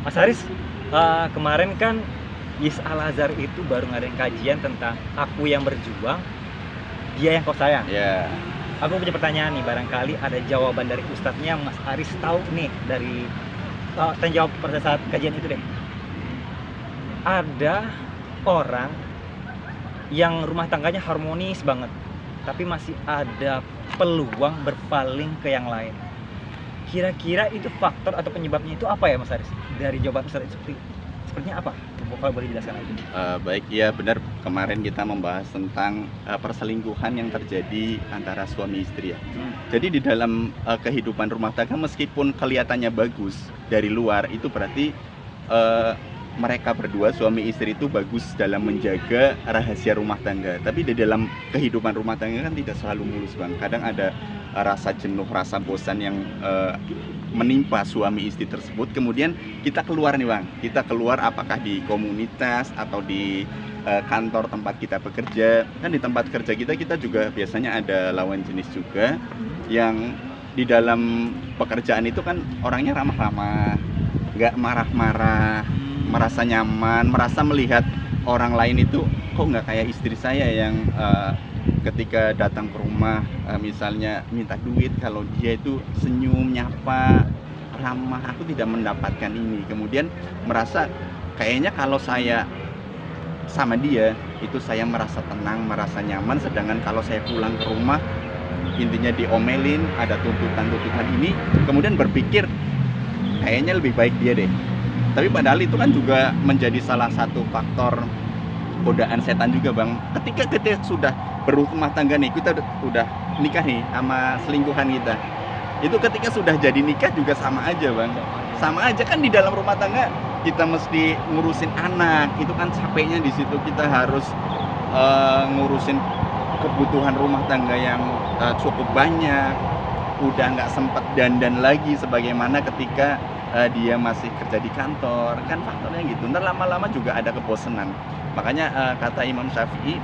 Mas Haris, kemarin kan Yis Al Azhar itu baru ngadain kajian tentang aku yang berjuang, dia yang kau sayang. Ya, Aku punya pertanyaan nih, barangkali ada jawaban dari ustadznya Mas Haris tahu nih dari tanya jawab pada saat kajian itu deh. Ada orang yang rumah tangganya harmonis banget, tapi masih ada peluang berpaling ke yang lain. Kira-kira itu faktor atau penyebabnya itu apa ya Mas Haris? Dari jawaban Ustadz itu sepertinya apa? Kalau boleh dijelaskan lagi. baik, ya benar. Kemarin kita membahas tentang perselingkuhan yang terjadi antara suami istri ya. Jadi di dalam kehidupan rumah tangga, meskipun kelihatannya bagus dari luar, itu berarti mereka berdua suami istri itu bagus dalam menjaga rahasia rumah tangga. Tapi di dalam kehidupan rumah tangga kan tidak selalu mulus, Bang. Kadang ada rasa jenuh, rasa bosan yang menimpa suami istri tersebut. Kemudian kita keluar nih, Bang. Kita keluar apakah di komunitas atau di kantor tempat kita bekerja. Kan di tempat kerja kita juga biasanya ada lawan jenis juga yang di dalam pekerjaan itu kan orangnya ramah-ramah, nggak marah-marah, merasa nyaman, merasa melihat orang lain itu kok nggak kayak istri saya yang ketika datang ke rumah misalnya minta duit, kalau dia itu senyum, nyapa, ramah. Aku tidak mendapatkan ini. Kemudian merasa kayaknya kalau saya sama dia itu saya merasa tenang, merasa nyaman. Sedangkan kalau saya pulang ke rumah intinya diomelin, ada tuntutan-tuntutan ini, kemudian berpikir kayaknya lebih baik dia deh. Tapi padahal itu kan juga menjadi salah satu faktor godaan setan juga, Bang. Ketika kita sudah berumah tangga nih, kita udah nikah nih sama selingkuhan kita, itu ketika sudah jadi nikah juga sama aja, Bang. Sama aja kan. Di dalam rumah tangga kita mesti ngurusin anak, itu kan capeknya di situ. Kita harus ngurusin kebutuhan rumah tangga yang cukup banyak. Udah nggak sempet dandan lagi sebagaimana ketika dia masih kerja di kantor. Kan faktornya gitu. Ntar lama-lama juga ada kebosanan. Makanya kata Imam Syafi'i,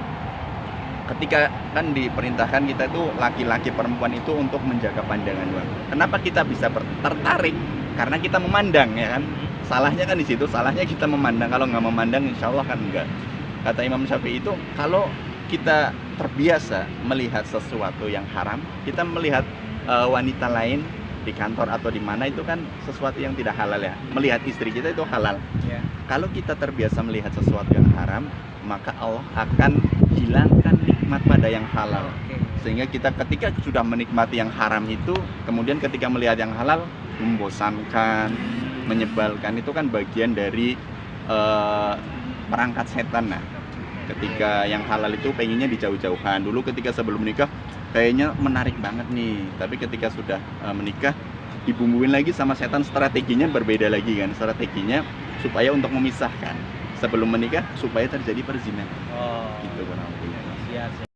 ketika kan diperintahkan kita itu laki-laki perempuan itu untuk menjaga pandangan, Bang. Kenapa kita bisa tertarik? Karena kita memandang, ya kan. Salahnya kan di situ. Salahnya kita memandang. Kalau nggak memandang, insya Allah kan enggak. Kata Imam Syafi'i itu, kalau kita terbiasa melihat sesuatu yang haram, kita melihat wanita lain di kantor atau di mana, itu kan sesuatu yang tidak halal ya. Melihat istri kita itu halal. Yeah. Kalau kita terbiasa melihat sesuatu yang haram, maka Allah akan hilangkan nikmat pada yang halal. Sehingga kita ketika sudah menikmati yang haram itu, kemudian ketika melihat yang halal, membosankan, menyebalkan, itu kan bagian dari perangkat setan. Nah, ketika yang halal itu pengennya dijauh-jauhan. Dulu ketika sebelum menikah kayaknya menarik banget nih, tapi ketika sudah menikah dibumbuin lagi sama setan. Strateginya berbeda lagi kan. Strateginya supaya untuk memisahkan sebelum menikah, supaya terjadi perzinahan. Oh, gitu kurang lebih. siap.